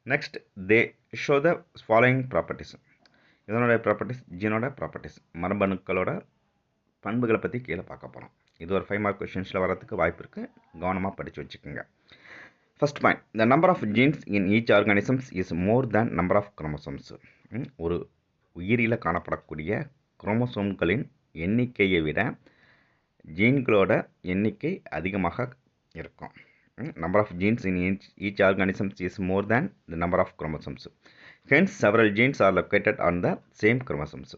Next they show the following properties. இதனோட properties, ஜீனோட properties, மரபணுக்களோட பண்புகளை பற்றி கீழே பார்க்க போகிறோம். இது ஒரு 5 மார்க் கொஷின்ஸில் வரதுக்கு வாய்ப்பு இருக்குது. கவனமாக படித்து வச்சுக்கோங்க. First point, the number of genes in each organisms is more than number of chromosomes. ஒரு உயிரியில் காணப்படக்கூடிய குரோமோசோம்களின் எண்ணிக்கையை விட ஜீன்களோட எண்ணிக்கை அதிகமாக இருக்கும். Number of genes in each organisms is more than the number of chromosomes. Hence several genes are located on the same chromosomes.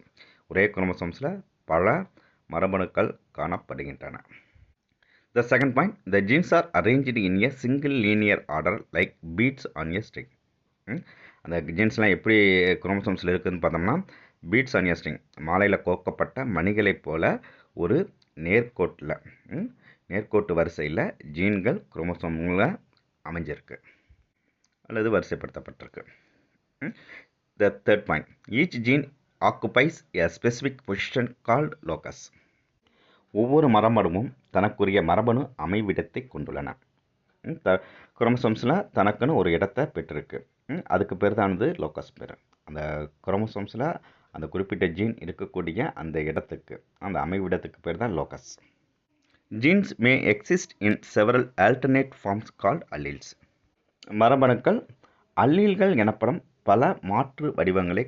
ஒரே குரோமோசோம்ஸில் பல மரபணுக்கள் காணப்படுகின்றன. The second point, the genes are arranged in a single linear order like beads on a string. அந்த ஜீன்ஸ்லாம் எப்படி குரோமோசோம்ஸில் இருக்குதுன்னு பார்த்தோம்னா, beads on a string, மாலையில் கோக்கப்பட்ட மணிகளைப் போல ஒரு நேர்கோட்டு வரிசையில் ஜீன்கள் குரோமோசோம்களில் அமைஞ்சிருக்கு அல்லது வரிசைப்படுத்தப்பட்டிருக்கு. The third point, each gene occupies a specific position called locus. ஒவ்வொரு மரபணுவும் தனக்குரிய மரபணு அமைவிடத்தை கொண்டுள்ளன. குரோமோசோம்ஸில் தனக்குன்னு ஒரு இடத்தை பெற்றிருக்கு. அதுக்கு பேர் தான் வந்து லோக்கஸ் பேர். அந்த குரோமோசோம்ஸில் அந்த குறிப்பிட்ட ஜீன் இருக்கக்கூடிய அந்த இடத்துக்கு, அந்த அமைவிடத்துக்கு பேர் தான் locus. Genes may exist in several alternate forms called alleles. மரபணுக்கள் அல்லீல்கள் எனப்படும் பல மாற்று வடிவங்களை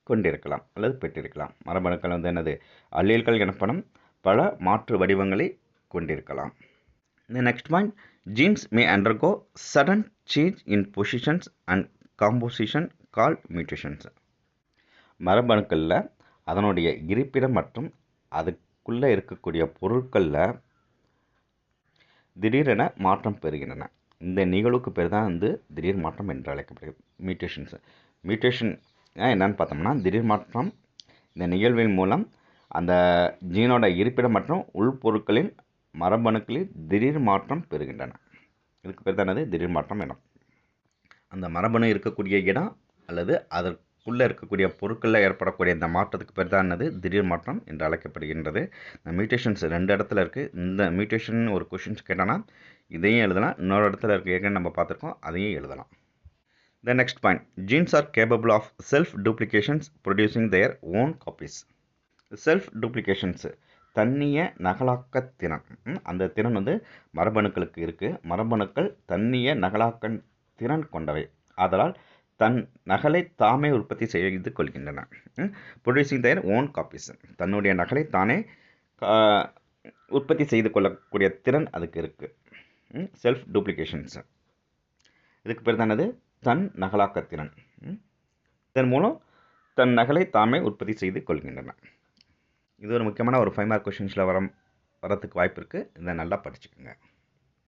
கொண்டிருக்கலாம் அல்லது பெற்றிருக்கலாம். மரபணுக்கள் வந்து என்னது? அல்லீல்கள் எனப்படும் பல மாற்று வடிவங்களை கொண்டிருக்கலாம். The next point, genes may undergo sudden change in positions and composition called mutations. மரபணுக்களில் அதனுடைய இருப்பிடம் மற்றும் அதுக்குள்ளே இருக்கக்கூடிய பொருட்களில் திடீரென மாற்றம் பெறுகின்றன. இந்த நிகழ்வுக்கு பேர் தான் வந்து திடீர் மாற்றம் என்று அழைக்கப்படுகிறது, மியூட்டேஷன்ஸ். மியூட்டேஷன் என்னன்னு பார்த்தோம்னா, திடீர் மாற்றம். இந்த நிகழ்வின் மூலம் அந்த ஜீனோட இருப்பிடம் மற்றும் உள்பொருட்களின் மரபணுக்களில் திடீர் மாற்றம் பெறுகின்றன. இதுக்கு பேர் தானது திடீர் மாற்றம் எனும். அந்த மரபணு இருக்கக்கூடிய இடம் அல்லது அதற்குள்ளே இருக்கக்கூடிய பொருட்களில் ஏற்படக்கூடிய இந்த மாற்றத்துக்கு பேர் தானது திடீர் மாற்றம் என்று அழைக்கப்படுகின்றது. இந்த மியூட்டேஷன்ஸ் 2 இடத்துல இருக்குது. இந்த மியூட்டேஷன் ஒரு கொஷின்ஸ் கேட்டானா இதையும் எழுதலாம், இன்னொரு இடத்துல இருக்க ஏற்கனவே நம்ம பார்த்துருக்கோம், அதையும் எழுதலாம். The next point, genes are capable of self-duplications producing their own copies. Self duplications, தன்னிய நகலாக்க திறன். அந்த திறன் வந்து மரபணுக்களுக்கு இருக்குது. மரபணுக்கள் தன்னிய நகலாக்க திறன் கொண்டவை. ஆதலால் தன் நகலை தாமே உற்பத்தி செய்து கொள்கின்றன. ப்ரொடியூசிங் தேர் ஓன் காப்பீஸ், தன்னுடைய நகலை தானே உற்பத்தி செய்து கொள்ளக்கூடிய திறன் அதுக்கு இருக்குது. செல்ஃப் டூப்ளிகேஷன்ஸு, இதுக்கு பேர் தானது தன் நகலாக்க திறன். இதன் மூலம் தன் நகலை தாமே உற்பத்தி செய்து கொள்கின்றன. இது ஒரு முக்கியமான ஒரு 5 மார்க் கொஷின்ஸில் வரத்துக்கு வாய்ப்பு இருக்குது. இதை நல்லா படிச்சுக்கோங்க.